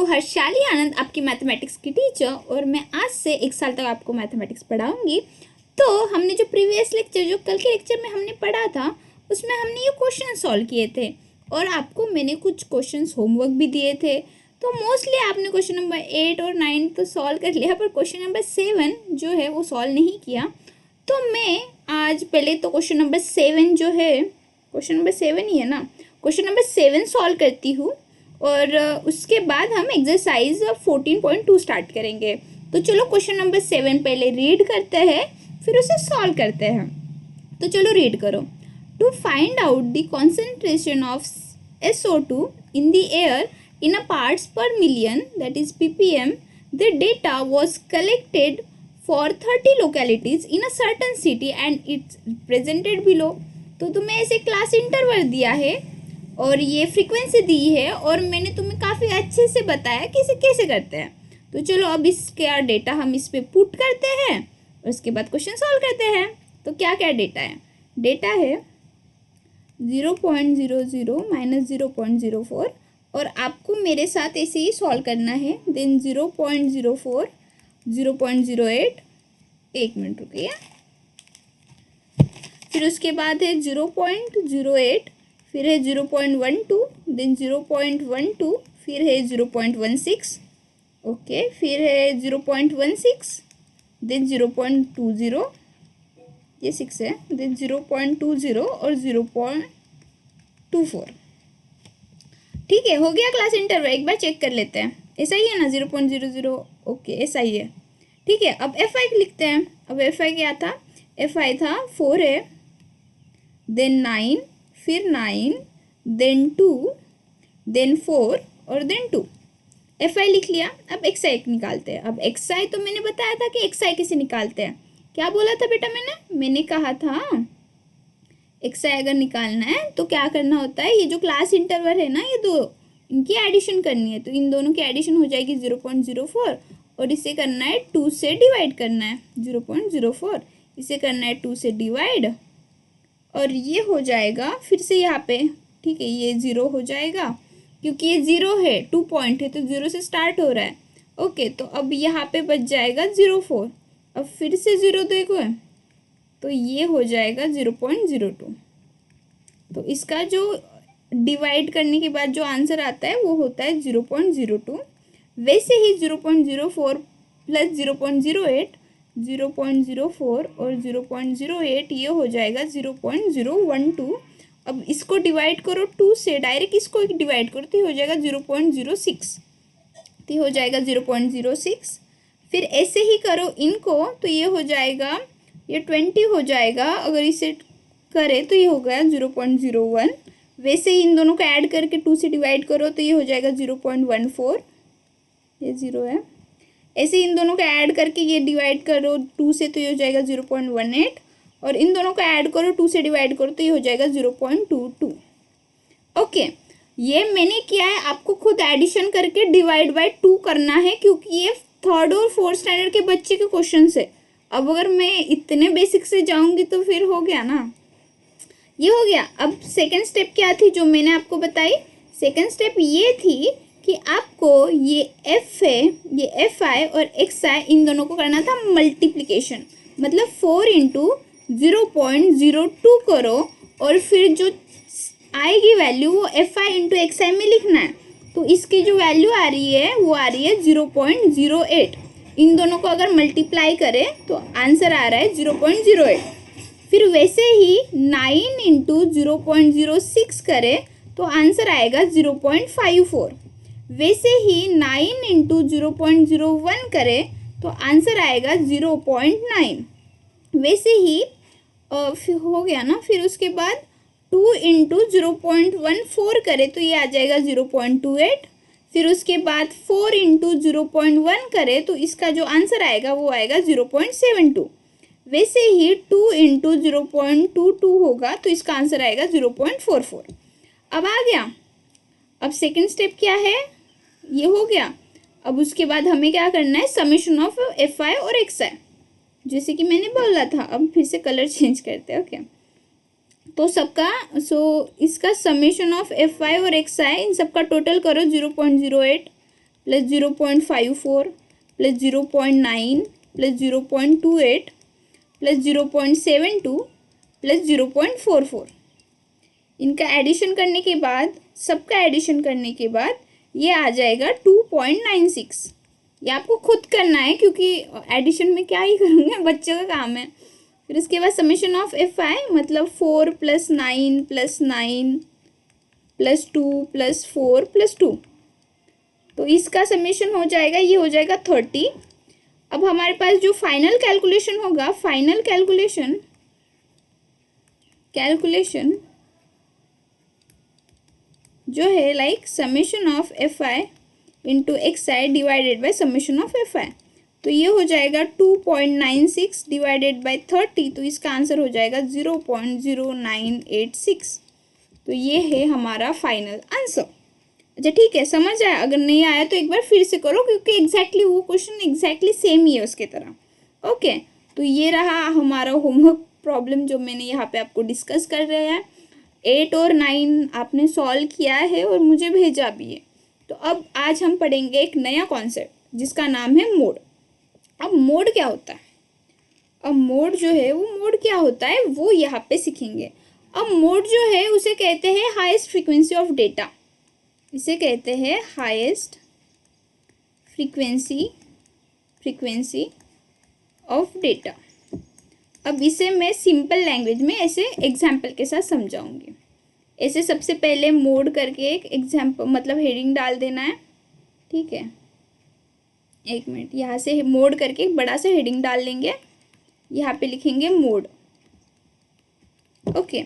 हर्षाली आनंद आपकी मैथमेटिक्स की टीचर, और मैं आज से 1 साल तक आपको मैथमेटिक्स पढ़ाऊंगी। तो हमने जो प्रीवियस लेक्चर, जो कल के लेक्चर में हमने पढ़ा था, उसमें हमने ये क्वेश्चन सॉल्व किए थे और आपको मैंने कुछ क्वेश्चंस होमवर्क भी दिए थे। तो मोस्टली आपने क्वेश्चन नंबर 8 और 9 तो सॉल्व कर लिया, पर क्वेश्चन नंबर 7 जो है वो सॉल्व नहीं किया। तो मैं आज पहले तो क्वेश्चन नंबर 7 जो है, क्वेश्चन नंबर 7 ही है ना, क्वेश्चन नंबर 7 सॉल्व करती हूँ और उसके बाद हम एक्सरसाइज 14.2 स्टार्ट करेंगे। तो चलो क्वेश्चन नंबर 7 पहले रीड करते हैं, फिर उसे सॉल्व करते हैं। तो चलो रीड करो। To find out the concentration of SO2 in the air in a parts per million, that is ppm, the data was collected for 30 localities in a certain city and it's represented below। तो तुम्हें ऐसे class interval दिया है और ये frequency दी है और मैंने तुम्हें काफ़ी अच्छे से बताया कि इसे कैसे करते हैं। तो चलो अब इसका डेटा हम इस पर पुट करते हैं और उसके बाद क्वेश्चन सॉल्व करते हैं। तो क्या क्या डेटा है? डेटा है 0.00 माइनस 0.04 और आपको मेरे साथ ऐसे ही सॉल्व करना है। देन 0.04, 0.08, 1 मिनट रुकिए, फिर उसके बाद है 0.08, फिर है 0.12, देन 0.12, फिर है 0.16, ओके, फिर है 0.16, देन 0.20, ये 6 है, देन 0.20 और 0.24। ठीक है, हो गया क्लास इंटरवल। एक बार चेक कर लेते हैं, ऐसा ही है ना 0.00, ओके ऐसा ही है। ठीक है, अब FI लिखते हैं। अब FI क्या था? FI था 4 है, देन 9, फिर 9, देन 2, देन 4 और देन 2। FI लिख लिया। अब XI निकालते हैं। अब XI तो मैंने बताया था कि XI कैसे निकालते हैं। क्या बोला था बेटा? मैंने कहा था XI अगर निकालना है तो क्या करना होता है, ये जो क्लास इंटरवल है ना, ये दो, इनकी एडिशन करनी है। तो इन दोनों की एडिशन हो जाएगी 0.04 और इसे करना है 2 से डिवाइड करना है। 0.04 इसे करना है 2 से डिवाइड और ये हो जाएगा फिर से यहाँ पे। ठीक है, ये 0 हो जाएगा क्योंकि ये 0 है, 2 पॉइंट है तो 0 से स्टार्ट हो रहा है। ओके, तो अब यहाँ पे बच जाएगा 0.4। अब फिर से 0 देखो है तो ये हो जाएगा 0.02। तो इसका जो डिवाइड करने के बाद जो आंसर आता है वो होता है 0.02। वैसे ही 0.04 प्लस 0.08, 0.04 और 0.08 ये हो जाएगा 0.012। अब इसको डिवाइड करो 2 से, डायरेक्ट इसको डिवाइड करो तो ये हो जाएगा 0.06, तो ये हो जाएगा 0.06। फिर ऐसे ही करो इनको तो ये हो जाएगा, ये 20 हो जाएगा। अगर इसे करें तो ये हो गया 0.01। वैसे ही इन दोनों को ऐड करके 2 से डिवाइड करो तो ये हो जाएगा 0.14, ये 0 है। ऐसे ही इन दोनों को ऐड करके ये डिवाइड करो 2 से तो ये हो जाएगा 0.18 और इन दोनों को ऐड करो 2 से डिवाइड करो तो ये हो जाएगा 0.22। ओके, ये मैंने किया है, आपको खुद एडिशन करके डिवाइड बाय 2 करना है क्योंकि ये 3rd और 4th स्टैंडर्ड के बच्चे के क्वेश्चन है। अब अगर मैं इतने बेसिक से जाऊंगी तो फिर हो गया ना, ये हो गया। अब सेकंड स्टेप क्या थी जो मैंने आपको बताई? सेकंड स्टेप ये थी कि आपको ये F है, ये FI और XI इन दोनों को करना था मल्टीप्लिकेशन, मतलब 4 इंटू 0.02 करो और फिर जो आएगी वैल्यू वो FI इंटू XI में लिखना है। तो इसकी जो वैल्यू आ रही है वो आ रही है 0.08। इन दोनों को अगर मल्टीप्लाई करें तो आंसर आ रहा है 0.08। फिर वैसे ही 9 इंटू 0.06 करें तो आंसर आएगा 0.54। वैसे ही 9 इंटू 0.01 करें तो आंसर आएगा 0.9। वैसे ही हो गया ना। फिर उसके बाद 2 इंटू 0.14 करें तो ये आ जाएगा 0.28। फिर उसके बाद 4 इंटू 0.1 करें तो इसका जो आंसर आएगा वो आएगा 0.72। वैसे ही 2 इंटू 0.22 होगा तो इसका आंसर आएगा 0.44। अब आ गया। अब सेकंड स्टेप क्या है? ये हो गया। अब उसके बाद हमें क्या करना है? समेशन ऑफ FI और XI, जैसे कि मैंने बोला था। अब फिर से कलर चेंज करते हैं। ओके, तो सबका इसका समेशन ऑफ FI और XI इन सबका टोटल करो 0.08 plus 0.54 plus 0.9 plus 0.28 plus 0.72 plus 0.44। इनका एडिशन करने के बाद, सबका एडिशन करने के बाद ये आ जाएगा 2.96। ये आपको खुद करना है क्योंकि एडिशन में क्या ही करूँगे, बच्चों का काम है। फिर इसके बाद समेशन ऑफ एफ आई मतलब 4 + 9 + 9 + 2 + 4 + 2, तो इसका समेशन हो जाएगा, ये हो जाएगा 30। अब हमारे पास जो फाइनल कैलकुलेशन होगा, फाइनल कैलकुलेशन जो है like summation of F I into x I divided by summation of F I, तो ये हो जाएगा 2.96 डिवाइडेड बाई 30, तो इसका आंसर हो जाएगा 0.0986। तो ये है हमारा फाइनल आंसर। अच्छा ठीक है, समझ आया? अगर नहीं आया तो एक बार फिर से करो क्योंकि एग्जैक्टली वो क्वेश्चन एग्जैक्टली सेम ही है उसके तरह। ओके, तो ये रहा हमारा होमवर्क प्रॉब्लम जो मैंने यहाँ पे आपको डिस्कस कर रहे हैं। 8 और 9 आपने सॉल्व किया है और मुझे भेजा भी है। तो अब आज हम पढ़ेंगे एक नया कॉन्सेप्ट जिसका नाम है मोड। अब मोड क्या होता है, अब मोड जो है वो मोड क्या होता है वो यहाँ पे सीखेंगे। अब मोड जो है उसे कहते हैं हाईएस्ट फ्रीक्वेंसी ऑफ डेटा, इसे कहते हैं हाईएस्ट फ्रीक्वेंसी ऑफ डेटा। अब इसे मैं सिंपल लैंग्वेज में ऐसे एग्जाम्पल के साथ समझाऊंगी। ऐसे सबसे पहले मोड करके एक एग्जाम्पल मतलब हेडिंग डाल देना है, ठीक है। एक मिनट, यहाँ से मोड करके एक बड़ा सा हेडिंग डाल लेंगे, यहाँ पे लिखेंगे मोड। ओके,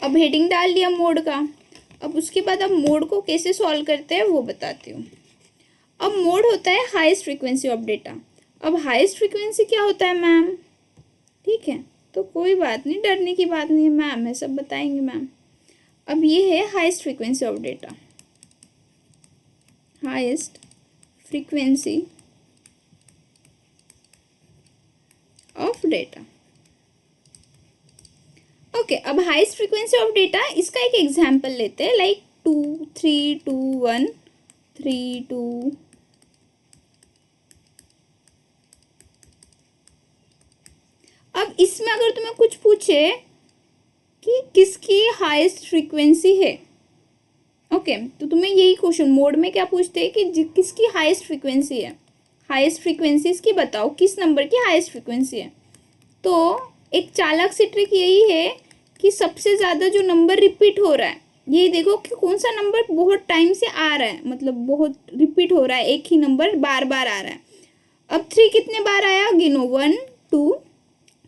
अब हेडिंग डाल लिया मोड का। अब उसके बाद अब मोड को कैसे सॉल्व करते हैं वो बताती हूँ। अब मोड होता है हाईएस्ट फ्रीक्वेंसी ऑफ डेटा। अब हाईएस्ट फ्रीक्वेंसी क्या होता है मैम? ठीक है, तो कोई बात नहीं, डरने की बात नहीं है मैम, है सब बताएंगे मैम। अब ये है highest frequency of data, highest frequency of data. Okay, अब हाईएस्ट फ्रीक्वेंसी ऑफ डेटा, इसका एक एग्जांपल लेते हैं लाइक 2 3 2 1 3 2। अब इसमें अगर तुम्हें कुछ पूछे कि किसकी हाईएस्ट फ्रीक्वेंसी है, ओके, तो तुम्हें यही क्वेश्चन मोड में क्या पूछते हैं कि किसकी हाईएस्ट फ्रीक्वेंसी है, हाईएस्ट फ्रीक्वेंसी इसकी बताओ, किस नंबर की हाईएस्ट फ्रीक्वेंसी है। तो एक चालाक सी ट्रिक यही है कि सबसे ज़्यादा जो नंबर रिपीट हो रहा है, ये देखो कि कौन सा नंबर बहुत टाइम से आ रहा है, मतलब बहुत रिपीट हो रहा है, एक ही नंबर बार बार आ रहा है। अब 3 कितने बार आया गिनो, 1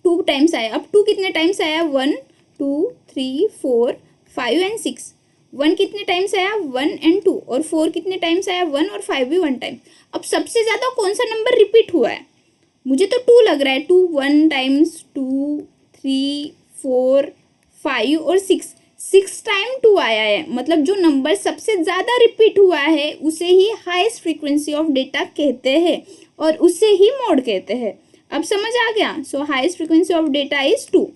2 टाइम्स आया। अब 2 कितने टाइम्स आया, 1 2 3 4 5 एंड 6। 1 कितने टाइम्स आया, 1 एंड 2। और 4 कितने टाइम्स आया, 1 और 5 भी 1 टाइम। अब सबसे ज़्यादा कौन सा नंबर रिपीट हुआ है? मुझे तो 2 लग रहा है, 2 1 टाइम्स 2 3 4 5 और 6 टाइम 2 आया है। मतलब जो नंबर सबसे ज़्यादा रिपीट हुआ है उसे ही हाईएस्ट फ्रीक्वेंसी ऑफ डेटा कहते हैं और उसे ही मोड कहते हैं। अब समझ आ गया? सो highest frequency of data is 2।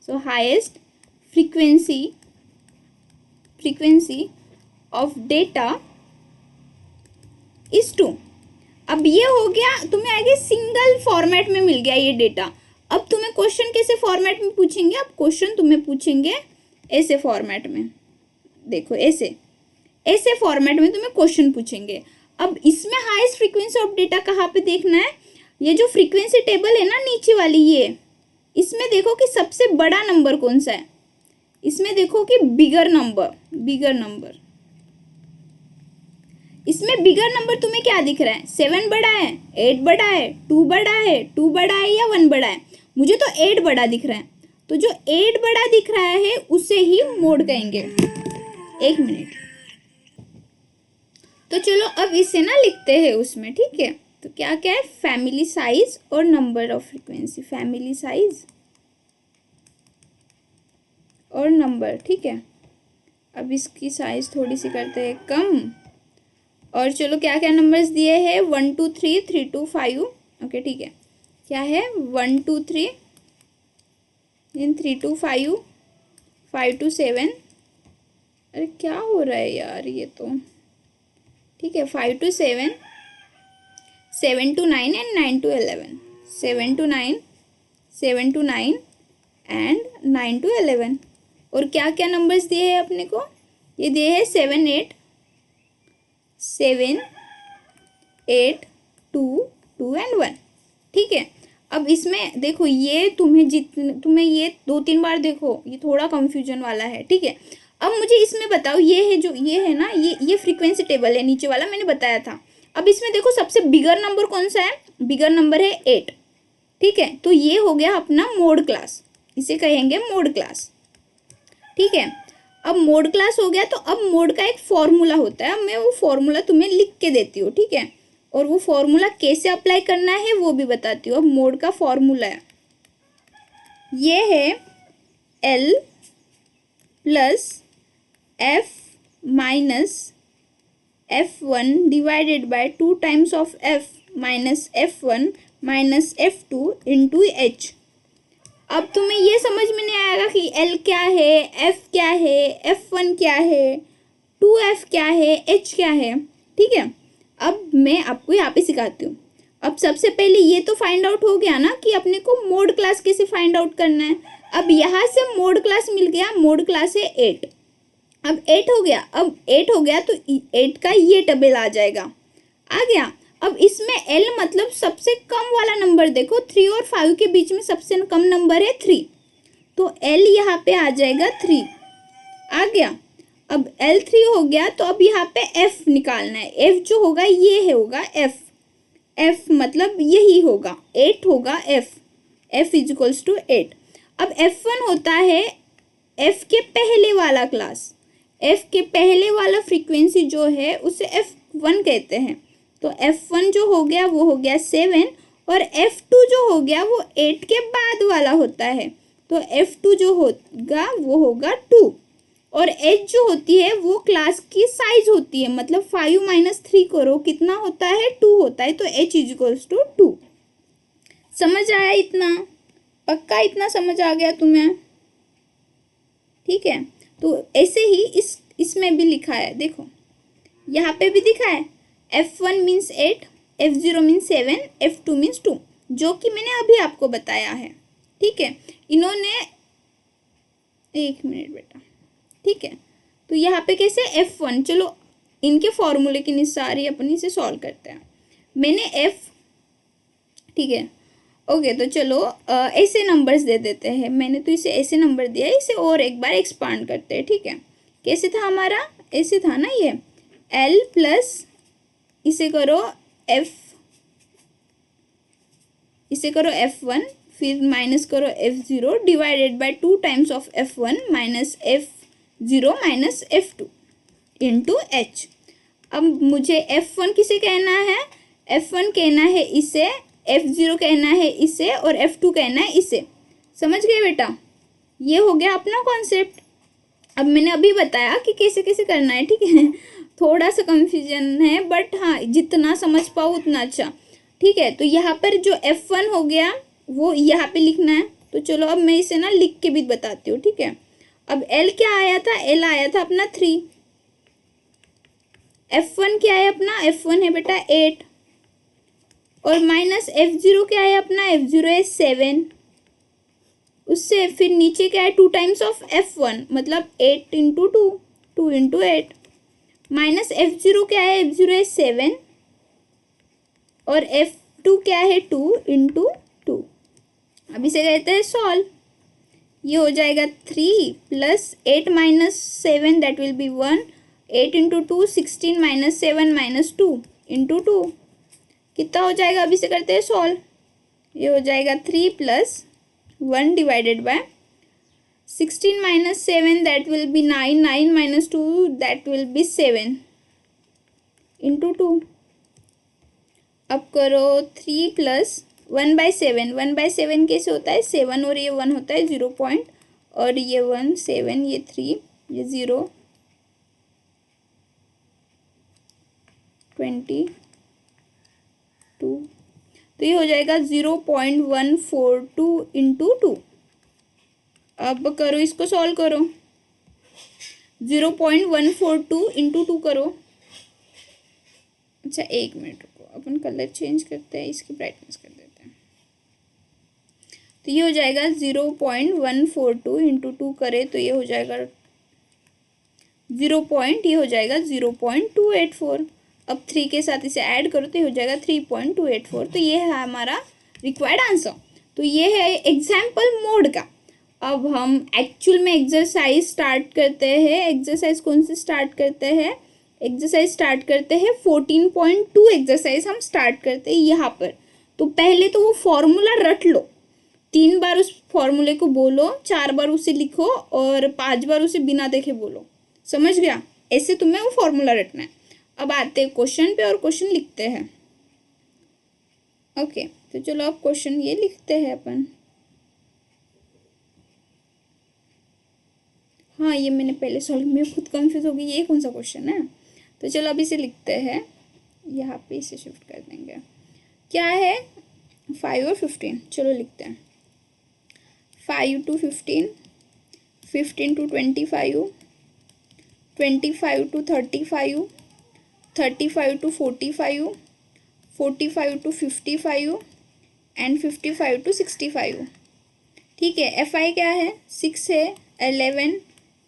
So highest frequency of data is 2। अब ये हो गया, तुम्हें आगे सिंगल फॉर्मेट में मिल गया ये डेटा। अब तुम्हें क्वेश्चन कैसे फॉर्मेट में पूछेंगे? अब क्वेश्चन तुम्हें पूछेंगे ऐसे फॉर्मेट में, देखो ऐसे फॉर्मेट में तुम्हें क्वेश्चन पूछेंगे। अब इसमें हाईएस्ट फ्रीक्वेंसी ऑफ डेटा कहाँ पे देखना है? ये जो फ्रीक्वेंसी टेबल है ना नीचे वाली, ये इसमें देखो कि सबसे बड़ा नंबर कौन सा है। इसमें देखो कि बिगर नंबर, इसमें बिगर नंबर तुम्हें क्या दिख रहा है? 7 बड़ा है, 8 बड़ा है, 2 बड़ा है, 2 बड़ा है या 1 बड़ा है? मुझे तो 8 बड़ा दिख रहा है, तो जो 8 बड़ा दिख रहा है उसे ही मोड कहेंगे। एक मिनट, तो चलो अब इसे ना लिखते हैं उसमें, ठीक है। तो क्या क्या है? फैमिली साइज और number of frequency, family size और नंबर, ठीक है। अब इसकी साइज थोड़ी सी करते हैं कम। और चलो क्या क्या नंबर्स दिए हैं? 1 2 3 3 2 5। ओके ठीक है, क्या है? 1 2 3 then 3 2 5 5 2 7। अरे क्या हो रहा है यार ये तो, ठीक है, 5 2 7 7 to 9 and 9 to 11, 7 to 9, 7 to 9 and 9 to 11। और क्या क्या नंबर्स दिए हैं अपने को, ये दिए हैं 7 8 7 8 2 2 एंड 1। ठीक है, अब इसमें देखो ये तुम्हें ये 2-3 बार देखो, ये थोड़ा कंफ्यूजन वाला है। ठीक है, अब मुझे इसमें बताओ, ये है जो ये है ना, ये फ्रीक्वेंसी टेबल है नीचे वाला, मैंने बताया था। अब इसमें देखो सबसे बिगर नंबर कौन सा है, बिगर नंबर है 8। ठीक है, तो ये हो गया अपना मोड क्लास, इसे कहेंगे मोड क्लास। ठीक है, अब मोड क्लास हो गया, तो अब मोड का एक फॉर्मूला होता है, मैं वो फॉर्मूला तुम्हें लिख के देती हूँ। ठीक है, और वो फॉर्मूला कैसे अप्लाई करना है वो भी बताती हूँ। अब मोड का फॉर्मूला है, ये है L plus F minus F1 divided by 2 times of F minus F1 minus F2 into H। अब तुम्हें ये समझ में नहीं आएगा कि L क्या है, F क्या है, F1 क्या है, 2F क्या है, H क्या है। ठीक है, अब मैं आपको यहाँ पे सिखाती हूँ। अब सबसे पहले ये तो फाइंड आउट हो गया ना कि अपने को मोड क्लास कैसे फाइंड आउट करना है। अब यहाँ से मोड क्लास मिल गया, मोड क्लास है 8। अब 8 हो गया, अब 8 हो गया तो 8 का ये टेबल आ जाएगा, आ गया। अब इसमें L मतलब सबसे कम वाला नंबर, देखो 3 और 5 के बीच में सबसे कम नंबर है 3, तो L यहाँ पे आ जाएगा 3, आ गया। अब L3 हो गया, तो अब यहाँ पे F निकालना है। F जो होगा ये होगा F, F मतलब यही होगा 8 होगा F, F is equals to 8। अब F1 होता है F के पहले वाला क्लास, F के पहले वाला फ्रीक्वेंसी जो है उसे F1 कहते हैं। तो F1 जो हो गया वो हो गया 7, और F2 जो हो गया वो 8 के बाद वाला होता है, तो F2 जो होगा वो होगा 2। और H जो होती है वो क्लास की साइज होती है, मतलब 5 माइनस 3 करो कितना होता है, 2 होता है, तो H इज इक्वल्स टू 2। समझ आया इतना, पक्का इतना समझ आ गया तुम्हें। ठीक है, तो ऐसे ही इसमें भी लिखा है, देखो यहाँ पे भी दिखा है F1 means 8, F0 means 7, F2 means 2, जो कि मैंने अभी आपको बताया है। ठीक है, इन्होंने, एक मिनट बेटा। ठीक है, तो यहाँ पे कैसे F1, चलो इनके फॉर्मूले की निसारी अपनी से सॉल्व करते हैं। मैंने F, ठीक है ओके, तो चलो ऐसे नंबर्स दे देते हैं। मैंने तो इसे ऐसे नंबर दिया है, इसे और एक बार एक्सपांड करते हैं। ठीक है, कैसे था हमारा, ऐसे था ना, ये L प्लस इसे करो F, इसे करो F1, फिर माइनस करो F0 divided by 2 times of F1 minus F0 minus F2 into H। अब मुझे F1 किसे कहना है, F1 कहना है इसे, F0 कहना है इसे, और F2 कहना है इसे। समझ गए बेटा, ये हो गया अपना कॉन्सेप्ट। अब मैंने अभी बताया कि कैसे कैसे करना है। ठीक है, थोड़ा सा कंफ्यूजन है, बट हाँ जितना समझ पाओ उतना अच्छा। ठीक है, तो यहाँ पर जो F1 हो गया वो यहाँ पे लिखना है। तो चलो अब मैं इसे ना लिख के भी बताती हूँ। ठीक है, अब L क्या आया था, L आया था अपना 3। F1 क्या है अपना, F1 है बेटा 8, और माइनस F0 क्या है अपना, F0 है 7। उससे फिर नीचे क्या है, 2 टाइम्स ऑफ F1 मतलब 8 इंटू 2, 2 इंटू 8, माइनस F0 क्या है, F0 है 7, और F2 क्या है 2 इंटू 2। अब इसे कहते हैं सॉल्व। ये हो जाएगा 3 plus 8 minus 7 that will be 1, 8 into 2 16 minus 7 minus 2 into 2 कितना हो जाएगा। अब इसे करते हैं सॉल्व। ये हो जाएगा 3 plus 1 divided by 16 minus 7 that will be 9, 9 minus 2 that will be 7 into 2। अब करो 3 प्लस 1/7, 1/7 कैसे होता है, 7 और ये 1 होता है 0 पॉइंट, और ये 1 7 ये 3 ये 0 22, तो ये हो जाएगा 0.142 इंटू 2। अब करो इसको सॉल्व करो, 0.142 इंटू 2 करो। अच्छा एक मिनट रुको, अपन अपन कलर चेंज करते हैं, इसकी ब्राइटनेस कर देते हैं। तो ये हो जाएगा 0.142 इंटू 2 करें तो ये हो जाएगा ये हो जाएगा 0.284। अब 3 के साथ इसे ऐड करो तो ये हो जाएगा 3.284। तो ये है हमारा रिक्वायर्ड आंसर। तो ये है एग्जाम्पल मोड का। अब हम एक्चुअल में एक्सरसाइज स्टार्ट करते हैं। एक्सरसाइज कौन सी स्टार्ट करते हैं? एक्सरसाइज स्टार्ट करते हैं 14.2 एक्सरसाइज हम स्टार्ट करते हैं यहाँ पर। तो पहले तो वो फॉर्मूला रट लो, 3 बार उस फॉर्मूले को बोलो, 4 बार उसे लिखो और 5 बार उसे बिना देखे बोलो। समझ गया? ऐसे तुम्हें वो फॉर्मूला रटना है। अब आते हैं क्वेश्चन पे और क्वेश्चन लिखते हैं। ओके, तो चलो अब क्वेश्चन ये लिखते हैं अपन। हाँ, ये मैंने पहले सॉल्व, मैं खुद कंफ्यूज हो गई ये कौन सा क्वेश्चन है। तो चलो अब इसे लिखते हैं, यहाँ पे इसे शिफ्ट कर देंगे। क्या है? 5 और 15। चलो लिखते हैं 5 to 15, 15 to 25, 25 to 35, 35 to 45, 45 to 55 and 55 to 65। ठीक है, एफ आई क्या है? 6 है, 11,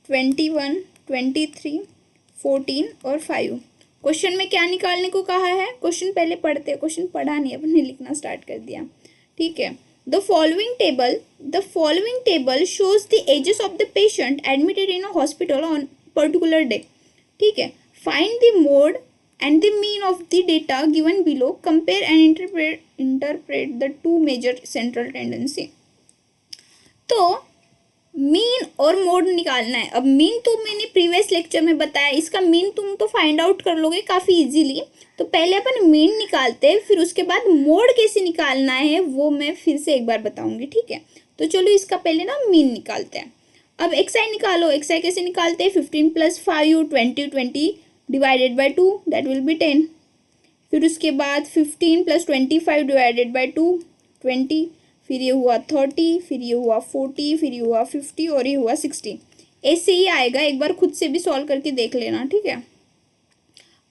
21, 23, 14 और 5। क्वेश्चन में क्या निकालने को कहा है? क्वेश्चन पहले पढ़ते हैं, क्वेश्चन पढ़ा नहीं, अपने लिखना स्टार्ट कर दिया। ठीक है, the following table shows the ages of the patient admitted in a hospital on particular day. ठीक है, find the mode and the mean of the data given below, compare and interpret the two major central tendency। तो mean और mode निकालना है। अब mean तो मैंने previous lecture में बताया, इसका मीन तुम तो फाइंड आउट कर लोगे काफ़ी इजीली। तो पहले अपन मीन निकालते हैं, फिर उसके बाद मोड कैसे निकालना है वो मैं फिर से एक बार बताऊंगी। ठीक है, तो चलो इसका पहले ना मीन निकालते हैं। अब एक्सआई निकालो। एक्सआई कैसे निकालते हैं? 15 + 5, 20, 20 divided by 2, that will be 10। फिर उसके बाद 15 + 25 डिवाइडेड बाई 2, 20। फिर ये हुआ 30, फिर ये हुआ 40, फिर ये हुआ 50 और ये हुआ 60। ऐसे ही आएगा, एक बार खुद से भी सॉल्व करके देख लेना। ठीक है,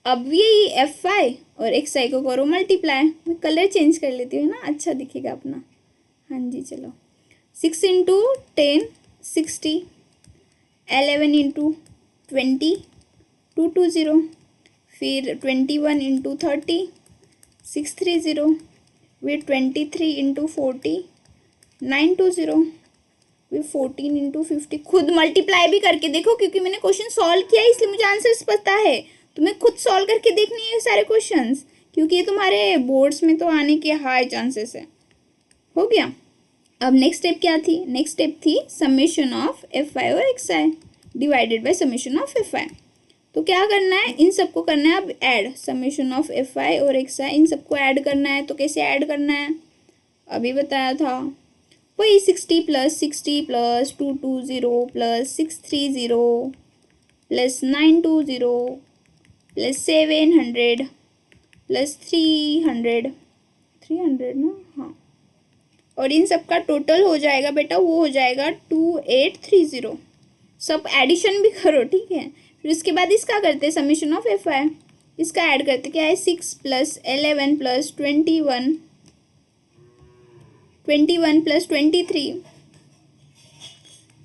अब यही एफ आई और एक्स आई को करो मल्टीप्लाई। मैं कलर चेंज कर लेती हूँ ना, अच्छा दिखेगा अपना। हाँ जी, चलो 6 × 10 60, 11 × 20 220, फिर 21 × 30 630, फिर 23 × 40 920, फिर 14 × 50। खुद मल्टीप्लाई भी करके देखो, क्योंकि मैंने क्वेश्चन सॉल्व किया है इसलिए मुझे आंसर्स पता है। तुम्हें खुद सॉल्व करके देखनी है सारे क्वेश्चंस, क्योंकि ये तुम्हारे बोर्ड्स में तो आने के हाई चांसेस है। हो गया। अब नेक्स्ट स्टेप क्या थी? नेक्स्ट स्टेप थी समेशन ऑफ एफ आई और x I divided by summation of F I. तो क्या करना है? इन सबको करना है अब add, summation of F I और एक्स आई, इन सबको ऐड करना है। तो कैसे ऐड करना है? अभी बताया था, वही 60 + 60 + 220 + 630 + 920 + 700 + 300 ना, हाँ। और इन सब का टोटल हो जाएगा बेटा, वो हो जाएगा 2830। सब एडिशन भी करो। ठीक है, फिर उसके बाद इसका करते हैं समेशन ऑफ एफ आई। इसका ऐड करते क्या है? 6 + 11 + 21 + 23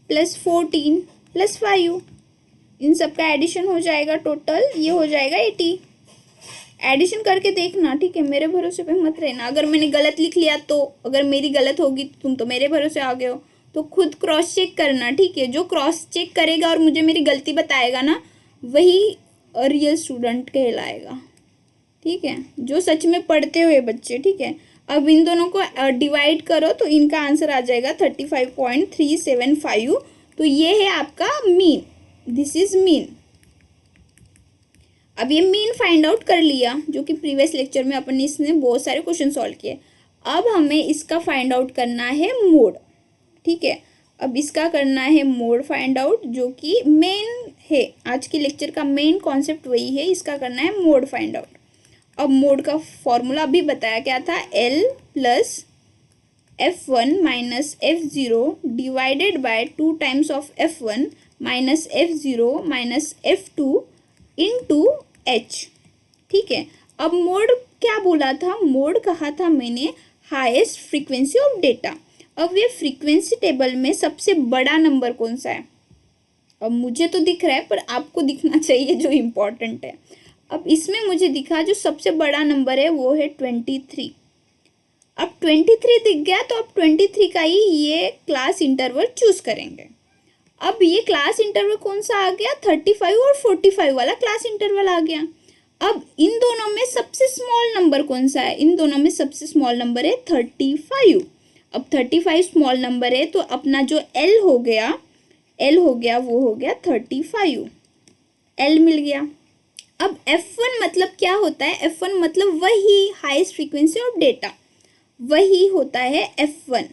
+ 14 + 5। इन सब का एडिशन हो जाएगा, टोटल ये हो जाएगा 80। एडिशन करके देखना। ठीक है, मेरे भरोसे पे मत रहना। अगर मैंने गलत लिख लिया तो, अगर मेरी गलत होगी तो तुम तो मेरे भरोसे आ गए हो, तो खुद क्रॉस चेक करना। ठीक है, जो क्रॉस चेक करेगा और मुझे मेरी गलती बताएगा ना, वही रियल स्टूडेंट कहलाएगा। ठीक है, जो सच में पढ़ते हुए बच्चे। ठीक है, अब इन दोनों को डिवाइड करो तो इनका आंसर आ जाएगा 35.375। तो ये है आपका मीन, दिस इज मीन। अब ये मीन फाइंड आउट कर लिया, जो कि प्रीवियस लेक्चर में अपन इसने बहुत सारे क्वेश्चन सॉल्व किए। अब हमें इसका फाइंड आउट करना है मोड। ठीक है, अब इसका करना है मोड फाइंड आउट, जो कि मेन है आज के लेक्चर का मेन कॉन्सेप्ट वही है। इसका करना है मोड फाइंड आउट। अब मोड का फॉर्मूला अभी बताया क्या था? L + F1 - F0 divided by 2 times of F1 - F0 - F2 into H। ठीक है, अब मोड क्या बोला था, मोड कहा था मैंने हाईएस्ट फ्रीक्वेंसी ऑफ डेटा। अब ये फ्रीक्वेंसी टेबल में सबसे बड़ा नंबर कौन सा है? अब मुझे तो दिख रहा है पर आपको दिखना चाहिए जो इम्पोर्टेंट है। अब इसमें मुझे दिखा जो सबसे बड़ा नंबर है वो है 23। अब 23 दिख गया तो अब 23 का ही ये क्लास इंटरवल चूज करेंगे। अब ये क्लास इंटरवल कौन सा आ गया, 35 और 45 वाला क्लास इंटरवल आ गया। अब इन दोनों में सबसे स्मॉल नंबर कौन सा है, इन दोनों में सबसे स्मॉल नंबर है 35। अब 35 स्मॉल नंबर है तो अपना जो एल हो गया वो हो गया 35, एल मिल गया। अब F1 मतलब क्या होता है, F1 मतलब वही हाईएस्ट फ्रीक्वेंसी ऑफ डेटा, वही होता है F1।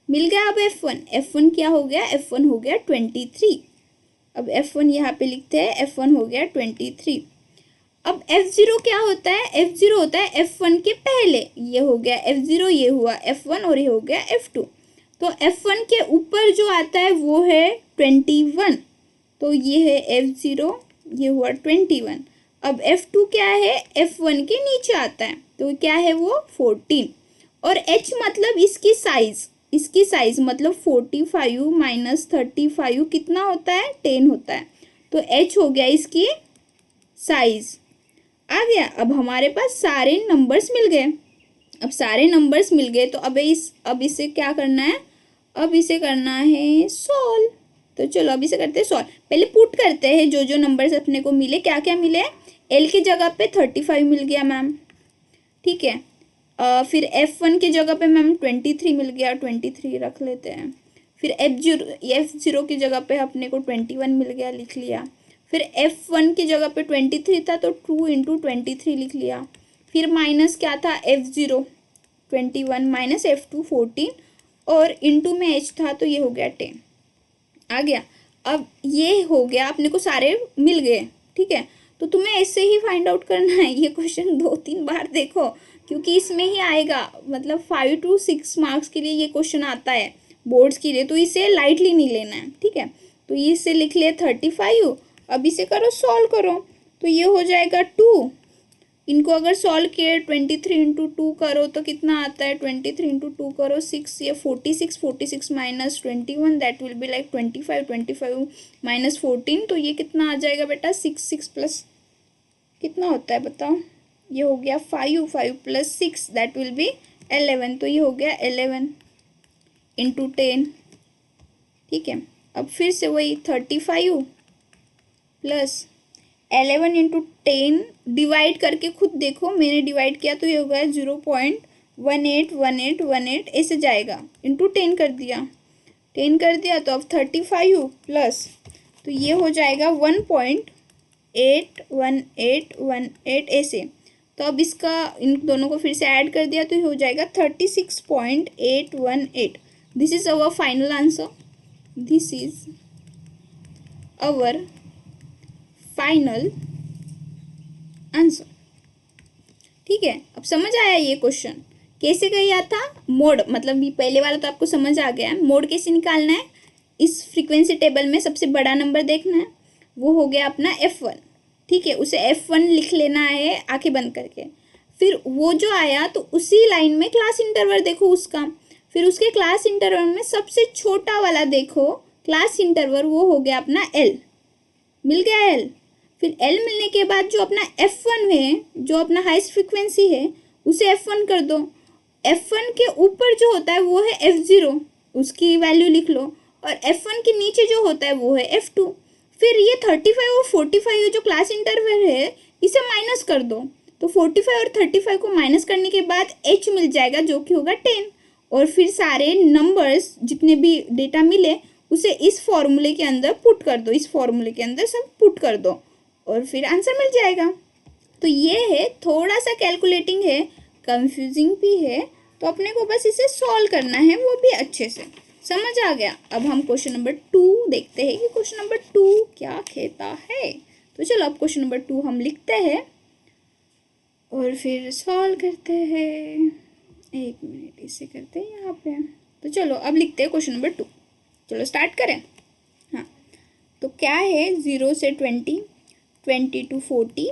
मिल गया अब F1 क्या हो गया, F1 हो गया 23। अब F1 यहाँ पे लिखते हैं, F1 हो गया 23। अब F0 क्या होता है, F0 होता है F1 के पहले, ये हो गया F0, ये हुआ F1 और ये हो गया F2। तो F1 के ऊपर जो आता है वो है 21, तो ये है F0, ये हुआ 21। अब F2 क्या है, F1 के नीचे आता है तो क्या है वो 14। और H मतलब इसकी साइज मतलब 45 माइनस 35 कितना होता है, 10 होता है। तो H हो गया इसकी साइज, आ गया। अब हमारे पास सारे नंबर्स मिल गए। अब सारे नंबर्स मिल गए तो अब इसे क्या करना है, अब इसे करना है सॉल्व। तो चलो अब इसे करते हैं सॉल्व। पहले पुट करते हैं जो जो नंबर्स अपने को मिले, क्या क्या मिले। एल की जगह पे 35 मिल गया मैम, ठीक है। फिर F1 की जगह पे मैम 23 मिल गया, 23 रख लेते हैं। फिर F0 की जगह पे अपने को 21 मिल गया, लिख लिया। फिर F1 की जगह पे 23 था तो 2 इंटू 23 लिख लिया। फिर माइनस क्या था, F0 21 माइनस F2 14 और इंटू में H था तो ये हो गया 10, आ गया। अब ये हो गया, अपने को सारे मिल गए, ठीक है। तो तुम्हें ऐसे ही फाइंड आउट करना है, ये क्वेश्चन 2-3 बार देखो क्योंकि इसमें ही आएगा, मतलब 5 to 6 मार्क्स के लिए ये क्वेश्चन आता है बोर्ड्स के लिए, तो इसे लाइटली नहीं लेना है, ठीक है। तो ये इसे लिख लिया 35। अब इसे करो, सॉल्व करो, तो ये हो जाएगा 2। इनको अगर सॉल्व किए 23 इंटू 2 करो तो कितना आता है, 23 इंटू 2 करो 6, ये 46 minus 21 that will be like 25 minus 14, तो ये कितना आ जाएगा बेटा, 6 प्लस कितना होता है बताओ, ये हो गया 5 प्लस 6 दैट विल बी 11, तो ये हो गया 11 इंटू 10, ठीक है। अब फिर से वही 35 प्लस 11 इंटू 10 डिवाइड करके खुद देखो, मैंने डिवाइड किया तो ये हो गया 0.181818 ऐसे जाएगा, इंटू 10 कर दिया, 10 कर दिया तो अब 35 प्लस, तो ये हो जाएगा 1.81818 ऐसे। तो अब इसका इन दोनों को फिर से ऐड कर दिया तो ये हो जाएगा 36.818। This is our final answer, this is our final answer, ठीक है। अब समझ आया ये क्वेश्चन कैसे किया था, मोड मतलब ये पहले वाला तो आपको समझ आ गया, मोड कैसे निकालना है, इस फ्रीक्वेंसी टेबल में सबसे बड़ा नंबर देखना है, वो हो गया अपना F1, ठीक है। उसे F1 लिख लेना है आंखें बंद करके। फिर वो जो आया तो उसी लाइन में क्लास इंटरवल देखो उसका, फिर उसके क्लास इंटरवल में सबसे छोटा वाला देखो क्लास इंटरवल, वो हो गया अपना L, मिल गया L। फिर L मिलने के बाद जो अपना F1 है, जो अपना हाईएस्ट फ्रीक्वेंसी है, उसे F1 कर दो। F1 के ऊपर जो होता है वो है F0, उसकी वैल्यू लिख लो, और F1 के नीचे जो होता है वो है F2। फिर ये 35 और 45 जो क्लास इंटरवल है इसे माइनस कर दो, तो 45 और 35 को माइनस करने के बाद H मिल जाएगा जो कि होगा 10, और फिर सारे नंबर्स जितने भी डेटा मिले उसे इस फॉर्मूले के अंदर पुट कर दो, इस फॉर्मूले के अंदर सब पुट कर दो और फिर आंसर मिल जाएगा। तो ये है, थोड़ा सा कैलकुलेटिंग है, कंफ्यूजिंग भी है, तो अपने को बस इसे सॉल्व करना है, वो भी अच्छे से समझ आ गया। अब हम क्वेश्चन नंबर 2 देखते हैं कि क्वेश्चन नंबर 2 क्या कहता है। तो चलो अब क्वेश्चन नंबर 2 हम लिखते हैं और फिर सॉल्व करते हैं। एक मिनट, इसे करते हैं यहाँ पे। तो चलो अब लिखते हैं क्वेश्चन नंबर 2, चलो स्टार्ट करें। हाँ, तो क्या है, 0 से 20, 20 to 40,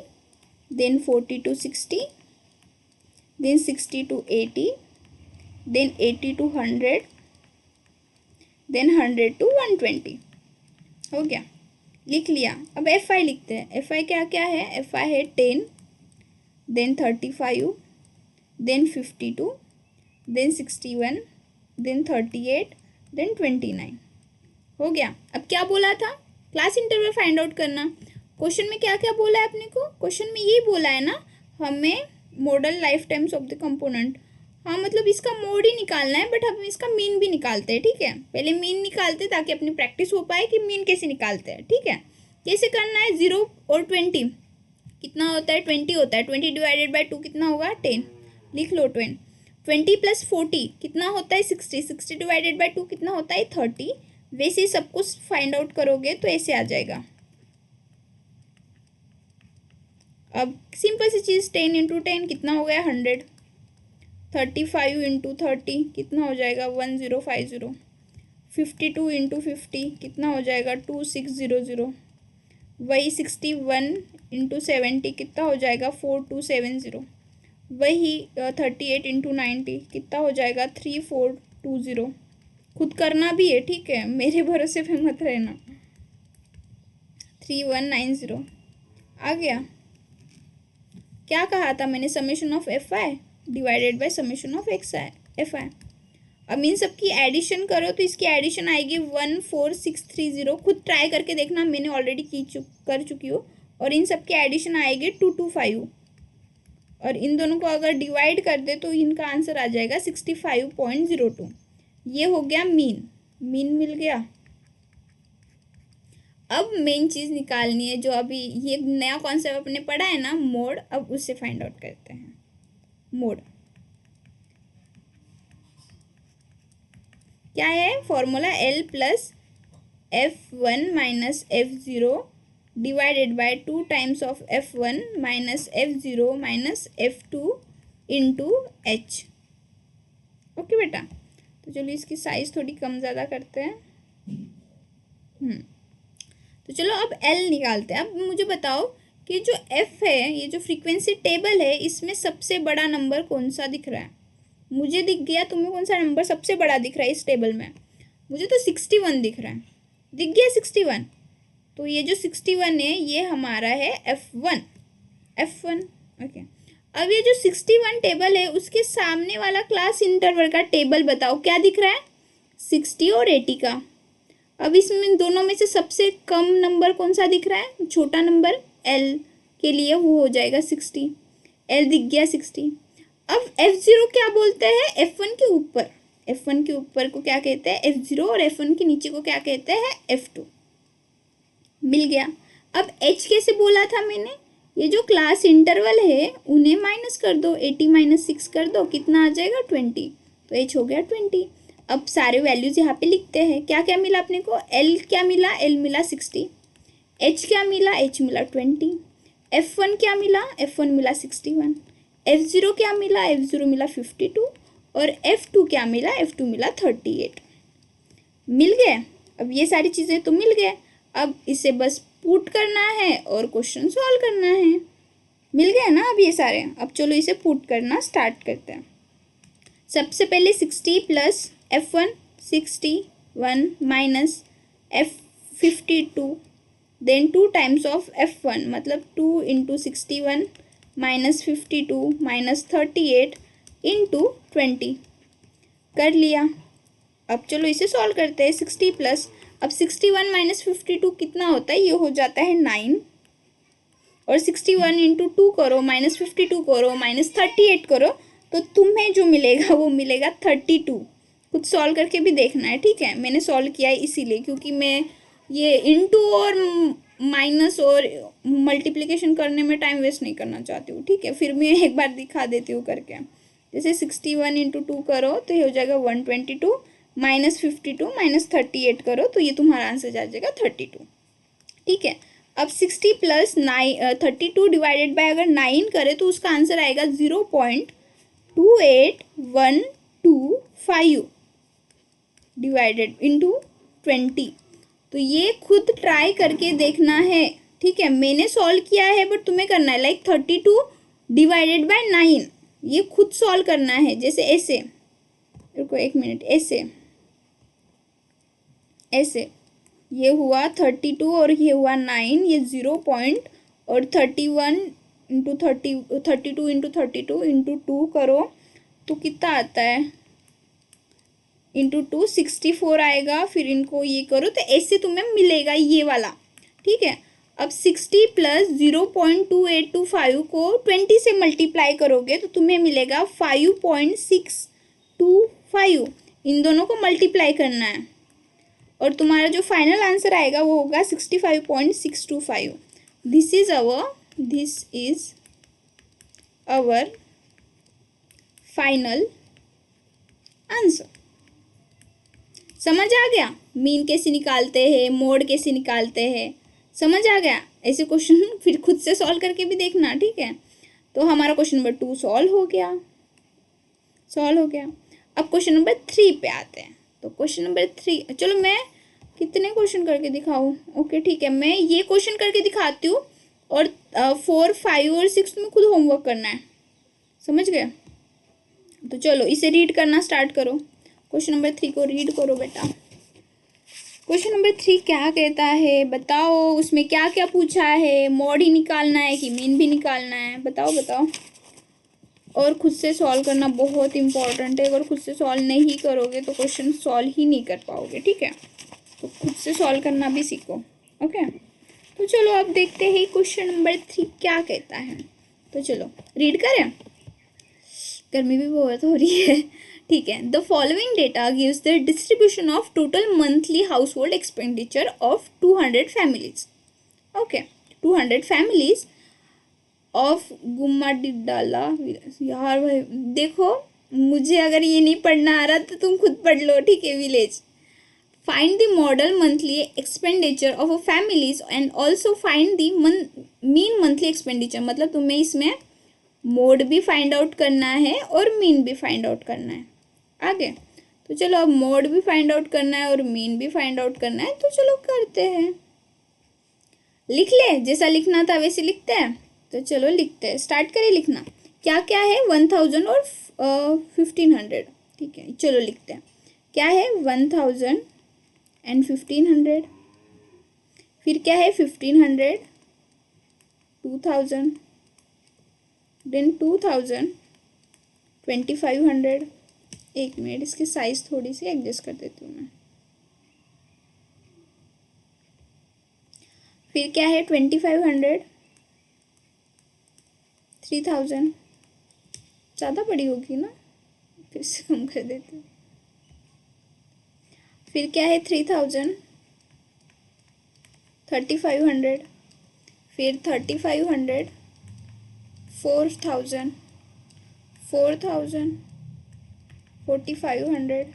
then 40 to 60, then 60 to 80, then 80 to 100, then 100 to 120। हो गया, लिख लिया। अब एफ आई लिखते हैं। एफ आई क्या क्या है? एफ आई है 10, then 35, then 52, then 61, then 38, then 29। हो गया। अब क्या बोला था? क्लास इंटरवल फाइंड आउट करना। क्वेश्चन में क्या क्या बोला है अपने को? क्वेश्चन में यही बोला है ना, हमें model life times of the component. हाँ, मतलब इसका मोड ही निकालना है, बट हम इसका मीन भी निकालते हैं। ठीक है, पहले मीन निकालते हैं ताकि अपनी प्रैक्टिस हो पाए कि मीन कैसे निकालते हैं। ठीक है, कैसे करना है? 0 और 20 कितना होता है? 20 होता है। 20 डिवाइडेड बाय 2 कितना होगा? 10। लिख लो 20 प्लस 40 कितना होता है? 60। 60 डिवाइडेड बाय 2 कितना होता है? 30। वैसे ही सब कुछ फाइंड आउट करोगे तो ऐसे आ जाएगा। अब सिंपल सी चीज़, 10 इंटू 10 कितना हो गया? 100। 35 इंटू 30 कितना हो जाएगा? 1050। 52 इंटू 50 कितना हो जाएगा? 2600। वही 61 इंटू 70 कितना हो जाएगा? 4270। वही 38 इंटू 90 कितना हो जाएगा? 3420। खुद करना भी है, ठीक है, मेरे भरोसे पे मत रहना। 3190 आ गया। क्या कहा था मैंने? Summation of F I divided by summation of x I F I. अब इन सब की एडिशन करो तो इसकी एडिशन आएगी 14630। खुद ट्राई करके देखना, मैंने ऑलरेडी कर चुकी हूँ। और इन सब की एडिशन आएगी 225। और इन दोनों को अगर डिवाइड कर दे तो इनका आंसर आ जाएगा 65.02। ये हो गया मीन। मीन मिल गया। अब मेन चीज़ निकालनी है, जो अभी ये नया कॉन्सेप्ट अपने पढ़ा है ना, मोड। अब उससे फाइंड आउट करते हैं मोड। क्या है formula? L plus F1 minus F0 divided by 2 times of F1 minus F0 minus F2 into H। Okay बेटा, तो चलो इसकी साइज थोड़ी कम ज़्यादा करते हैं। तो चलो अब L निकालते हैं। अब मुझे बताओ कि जो F है, ये जो फ्रीक्वेंसी टेबल है, इसमें सबसे बड़ा नंबर कौन सा दिख रहा है? मुझे दिख गया, तुम्हें कौन सा नंबर सबसे बड़ा दिख रहा है इस टेबल में? मुझे तो 61 दिख रहा है। दिख गया 61? तो ये जो 61 है ये हमारा है F1। ओके, अब ये जो 61 टेबल है उसके सामने वाला क्लास इंटरवल का टेबल बताओ क्या दिख रहा है? 60 और 80 का। अब इसमें दोनों में से सबसे कम नंबर कौन सा दिख रहा है? छोटा नंबर L के लिए वो हो जाएगा 60। L दिख गया 60। अब F0 क्या बोलते हैं? F1 के ऊपर। F1 के ऊपर को क्या कहते हैं? F0। और F1 के नीचे को क्या कहते हैं? F2। मिल गया। अब H कैसे बोला था मैंने? ये जो क्लास इंटरवल है उन्हें माइनस कर दो, 80 माइनस 6 कर दो, कितना आ जाएगा? 20। तो H हो गया 20। अब सारे वैल्यूज यहाँ पे लिखते हैं। क्या क्या मिला अपने को? L क्या मिला? L मिला 60। H क्या मिला? H मिला 20। F1 क्या मिला? F1 मिला 61। F0 क्या मिला? F0 मिला 52। और F2 क्या मिला? F2 मिला 38। मिल गए। अब ये सारी चीज़ें तो मिल गए। अब इसे बस पुट करना है और क्वेश्चन सॉल्व करना है। मिल गए ना अब ये सारे? अब चलो इसे पुट करना स्टार्ट करते हैं। सबसे पहले 60 plus F1 61 minus F52, then 2 times of F1 मतलब 2 इंटू 61 माइनस 52 माइनस 38 इंटू 20 कर लिया। अब चलो इसे सॉल्व करते हैं। 60 प्लस, अब 61 माइनस 52 कितना होता है? ये हो जाता है 9। और 61 इंटू 2 करो, माइनस 52 करो, माइनस 38 करो, तो तुम्हें जो मिलेगा वो मिलेगा 32। खुद सॉल्व करके भी देखना है, ठीक है। मैंने सॉल्व किया है इसीलिए, क्योंकि मैं ये इंटू और माइनस और मल्टीप्लिकेशन करने में टाइम वेस्ट नहीं करना चाहती हूँ, ठीक है। फिर मैं एक बार दिखा देती हूँ करके। जैसे 61 इंटू 2 करो तो ये हो जाएगा 122, माइनस 52 माइनस 38 करो तो ये तुम्हारा आंसर आ जाएगा 32, ठीक है। अब 60 प्लस 32 डिवाइडेड बाय अगर 9 करें तो उसका आंसर आएगा 0.28125 डिवाइडेड इंटू 20। तो ये खुद ट्राई करके देखना है, ठीक है, मैंने सॉल्व किया है बट तुम्हें करना है लाइक 32 डिवाइडेड बाय 9, ये खुद सॉल्व करना है। जैसे ऐसे, रुको एक मिनट, ऐसे ऐसे ये हुआ 32 और ये हुआ 9, ये 0 पॉइंट और 31 इंटू 32 इंटू 32 इंटू 2 करो तो कितना आता है, इंटू 2 64 आएगा। फिर इनको ये करो तो ऐसे तुम्हें मिलेगा ये वाला, ठीक है। अब 60 प्लस 0.2825 को 20 से मल्टीप्लाई करोगे तो तुम्हें मिलेगा 5.625। इन दोनों को मल्टीप्लाई करना है और तुम्हारा जो फाइनल आंसर आएगा वो होगा 65.625। This is our final answer. समझ आ गया मीन कैसे निकालते हैं, मोड कैसे निकालते हैं, समझ आ गया। ऐसे क्वेश्चन फिर खुद से सॉल्व करके भी देखना, ठीक है। तो हमारा क्वेश्चन नंबर 2 सॉल्व हो गया। अब क्वेश्चन नंबर 3 पे आते हैं। तो क्वेश्चन नंबर 3, चलो मैं कितने क्वेश्चन करके दिखाऊं, ओके ठीक है, मैं ये क्वेश्चन करके दिखाती हूँ और 4, 5 और 6 में खुद होमवर्क करना है, समझ गए। तो चलो इसे रीड करना स्टार्ट करो। क्वेश्चन नंबर 3 को रीड करो बेटा। क्वेश्चन नंबर 3 क्या कहता है बताओ, उसमें क्या क्या पूछा है, मॉड ही निकालना है कि मीन भी निकालना है, बताओ। और खुद से सॉल्व करना बहुत इंपॉर्टेंट है, अगर खुद से सॉल्व नहीं करोगे तो क्वेश्चन सॉल्व ही नहीं कर पाओगे, ठीक है। तो खुद से सॉल्व करना भी सीखो, ओके। तो चलो अब देखते हैं क्वेश्चन नंबर 3 क्या कहता है। तो चलो रीड करें, गर्मी भी बहुत हो रही है, ठीक है। The following data gives the distribution of total monthly household expenditure of 200 families, okay. 200 families of Gummadidala, यार भाई देखो, मुझे अगर ये नहीं पढ़ना आ रहा तो तुम खुद पढ़ लो, ठीक है। Village, find the model monthly expenditure of a families and also find the mean monthly expenditure, मतलब तुम्हें इसमें मोड भी फाइंड आउट करना है और मीन भी फाइंड आउट करना है आगे। तो चलो अब मोड भी फाइंड आउट करना है और मीन भी फाइंड आउट करना है, तो चलो करते हैं। लिख ले, जैसा लिखना था वैसे लिखते हैं। तो चलो लिखते हैं, स्टार्ट करें लिखना। क्या क्या है, 1000 और 1500, ठीक है। चलो लिखते हैं, क्या है 1000 एंड 1500, फिर क्या है 1500, 2000, देन 2000, 2500। एक मिनट, इसकी साइज थोड़ी सी एडजस्ट कर देती हूँ मैं। फिर क्या है 2500, 3000, ज़्यादा बड़ी होगी ना, फिर से कम कर देती हूँ। फिर क्या है 3000, 3500, फिर 3500, 4000, 4000, 4500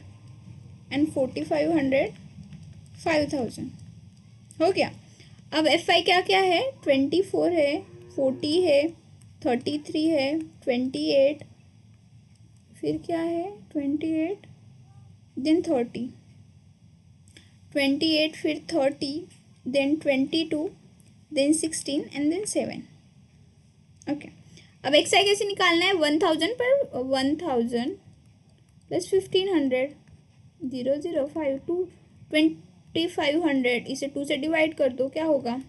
एंड 4500, 5000। हो गया। अब FI क्या क्या है, 24 है, 40 है, 33 है, 28, फिर क्या है 28, देन 30, 28, फिर 30, then 22, then 16 and then 7, okay. अब XI कैसे निकालना है, 1000 पर 1000 प्लस 1500, 0 0 5 2 2500, इसे 2 से डिवाइड कर दो, क्या होगा,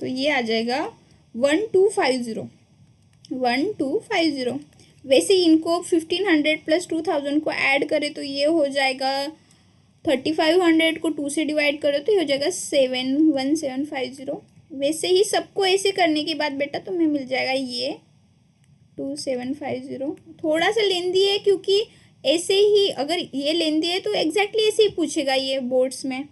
तो ये आ जाएगा 1250, 1250। वैसे इनको 1500 प्लस 2000 को ऐड करें तो ये हो जाएगा 3500 को 2 से डिवाइड करो तो ये हो जाएगा 71750। वैसे ही सबको ऐसे करने के बाद बेटा तुम्हें मिल जाएगा ये 2750। थोड़ा सा लेंदी है क्योंकि ऐसे ही अगर ये लेंदी है तो एग्जैक्टली ऐसे ही पूछेगा ये बोर्ड्स में,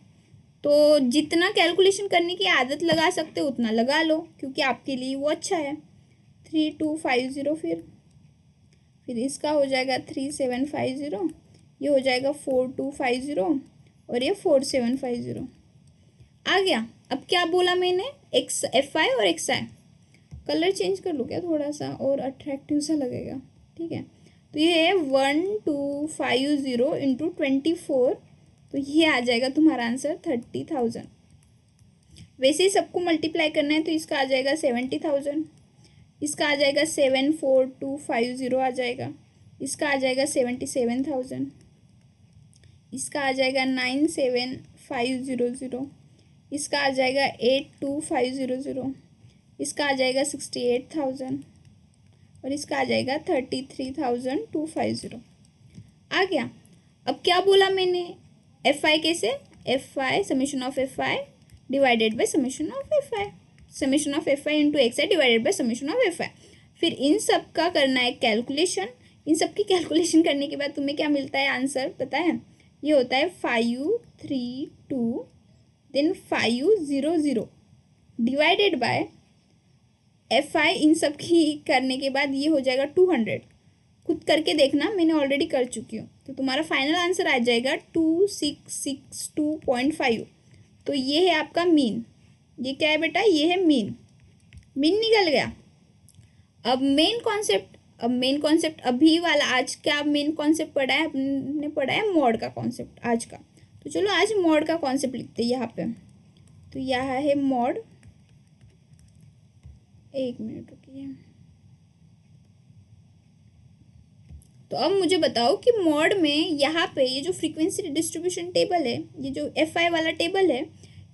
तो जितना कैलकुलेशन करने की आदत लगा सकते हो उतना लगा लो क्योंकि आपके लिए वो अच्छा है। 3250, फिर इसका हो जाएगा 3750, ये हो जाएगा 4250 और ये 4750 आ गया। अब क्या बोला मैंने, FI और XI, कलर चेंज कर लूँ क्या थोड़ा सा और अट्रैक्टिव सा लगेगा, ठीक है। तो ये है 1250 इंटू 24, तो ये आ जाएगा तुम्हारा आंसर 30,000। वैसे ही सबको मल्टीप्लाई करना है तो इसका आ जाएगा 70,000, इसका आ जाएगा 74250 आ जाएगा, इसका आ जाएगा 77,000, इसका आ जाएगा 97,500, इसका आ जाएगा 82,500, इसका आ जाएगा 68,000 और इसका आ जाएगा 33,250। आ गया। अब क्या बोला मैंने, एफ आई कैसे, F I summation of F I divided by summation of F I, summation of F I into x I divided by summation of F I. फिर इन सब का करना है कैलकुलेशन। इन सब की कैलकुलेशन करने के बाद तुम्हें क्या मिलता है आंसर पता है, ये होता है 532 then 500 divided by F I. इन सब की करने के बाद ये हो जाएगा 200। खुद करके देखना, मैंने ऑलरेडी कर चुकी हूँ। तो तुम्हारा फाइनल आंसर आ जाएगा 2662.5। तो ये है आपका मीन। ये क्या है बेटा, ये है मीन। मीन निकल गया। अब मेन कॉन्सेप्ट अभी वाला, आज क्या मेन कॉन्सेप्ट पढ़ा है अपने, पढ़ा है मॉड का कॉन्सेप्ट आज का। तो चलो आज मॉड का कॉन्सेप्ट लिखते हैं यहाँ पे। तो यहाँ है मॉड, एक मिनट रुकिए। तो अब मुझे बताओ कि मॉड में यहाँ पे ये जो फ्रीक्वेंसी डिस्ट्रीब्यूशन टेबल है, ये जो एफ आई वाला टेबल है,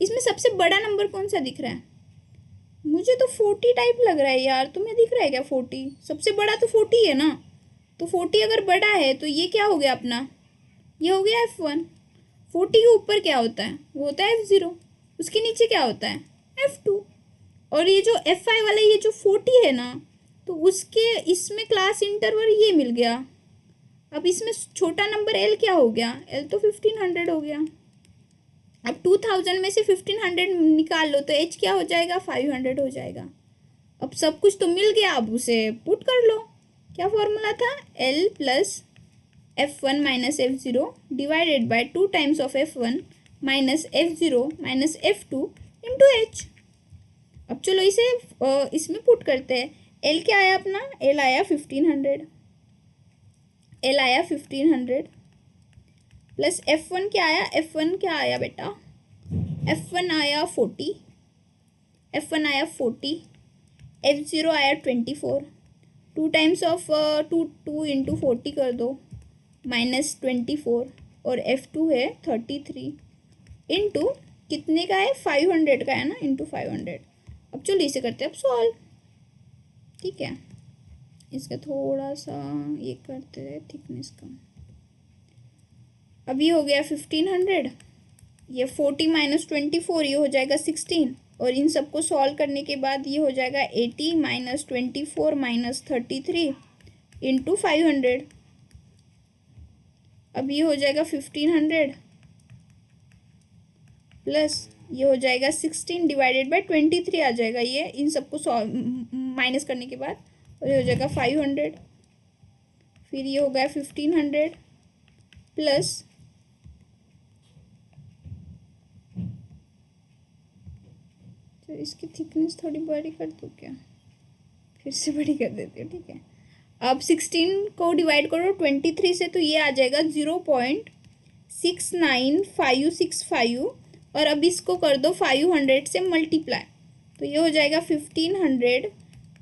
इसमें सबसे बड़ा नंबर कौन सा दिख रहा है? मुझे तो 40 टाइप लग रहा है यार, तुम्हें दिख रहा है क्या 40? सबसे बड़ा तो 40 है ना। तो 40 अगर बड़ा है तो ये क्या हो गया अपना, ये हो गया F1। 40 के ऊपर क्या होता है, वो होता है F0। उसके नीचे क्या होता है, F2। और ये जो F5 वाला ये जो 40 है ना, तो उसके इसमें क्लास इंटरवल ये मिल गया। अब इसमें छोटा नंबर L क्या हो गया, L तो 1500 हो गया। अब 2000 में से 1500 निकाल लो तो H क्या हो जाएगा, 500 हो जाएगा। अब सब कुछ तो मिल गया, अब उसे पुट कर लो। क्या फॉर्मूला था, L plus F1 minus F0 divided by 2 times of F1 minus F0 minus F2 into H। अब चलो इसे इसमें पुट करते हैं। L क्या आया अपना, L आया 1500, L आया 1500 प्लस F1 क्या आया, F1 क्या आया बेटा, F1 आया 40, F1 आया 40, F0 आया 24। 2 टाइम्स ऑफ 2 इंटू 40 कर दो माइनस 24 और F2 है 33 इंटू कितने का है, 500 का है ना, इंटू 500। अब चलो इसे करते हैं अब सॉल्व। ठीक है, इसका थोड़ा सा ये करते हैं थिकनेस कम। अब ये हो गया 1500, ये 40 माइनस 24 ये हो जाएगा 16, और इन सबको सॉल्व करने के बाद ये हो जाएगा 80 माइनस 24 माइनस 33 इंटू 500। अब ये हो जाएगा 1500 प्लस ये हो जाएगा 16 डिवाइडेड बाय 23 आ जाएगा ये, इन सबको माइनस करने के बाद, और ये हो जाएगा 500। फिर ये हो गया 1500 प्लस तो इसकी थिकनेस थोड़ी बड़ी कर दूँ क्या, फिर से बड़ी कर देती हूँ। ठीक है, अब 16 को डिवाइड करो 23 से तो ये आ जाएगा 0.69565, और अब इसको कर दो 500 से मल्टीप्लाई, तो ये हो जाएगा 1500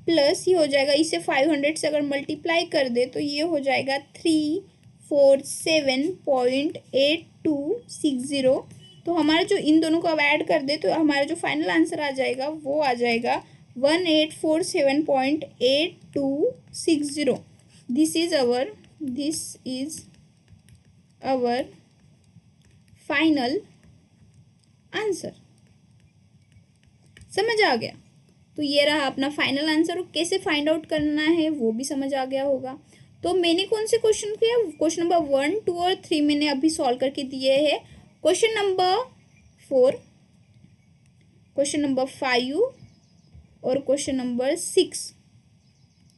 प्लस ये हो जाएगा, इसे 500 से अगर मल्टीप्लाई कर दे तो ये हो जाएगा 347.8260। तो हमारा जो इन दोनों को अब ऐड कर दे तो हमारा जो फाइनल आंसर आ जाएगा वो आ जाएगा 1847.8260। This is our final answer. समझ आ गया? तो ये रहा अपना फाइनल आंसर, और कैसे फाइंड आउट करना है वो भी समझ आ गया होगा। तो मैंने कौन से क्वेश्चन किया, क्वेश्चन नंबर 1, 2 और 3 मैंने अभी सॉल्व करके दिए हैं। क्वेश्चन नंबर 4, क्वेश्चन नंबर 5 और क्वेश्चन नंबर 6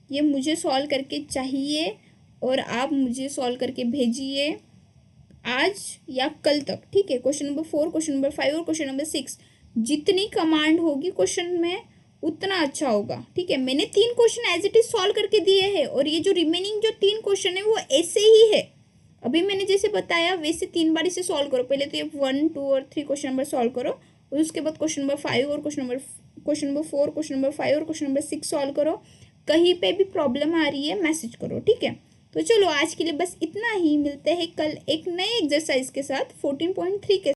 ये मुझे सॉल्व करके चाहिए, और आप मुझे सॉल्व करके भेजिए आज या कल तक। ठीक है, क्वेश्चन नंबर 4, क्वेश्चन नंबर 5 और क्वेश्चन नंबर 6 जितनी कमांड होगी क्वेश्चन में उतना अच्छा होगा। ठीक है, मैंने 3 question as it is solve करके दिए हैं और ये जो रिमेनिंग जो 3 क्वेश्चन है वो ऐसे ही है। अभी मैंने जैसे बताया वैसे 3 बार इसे सॉल्व करो। पहले तो ये 1, 2 और 3 क्वेश्चन नंबर सॉल्व करो और उसके बाद क्वेश्चन नंबर 5 और क्वेश्चन नंबर 4, क्वेश्चन नंबर 5 और क्वेश्चन नंबर 6 सॉल्व करो। कहीं पे भी प्रॉब्लम आ रही है मैसेज करो। ठीक है, तो चलो आज के लिए बस इतना ही। मिलते हैं कल एक नए एक्सरसाइज के साथ 14.3 के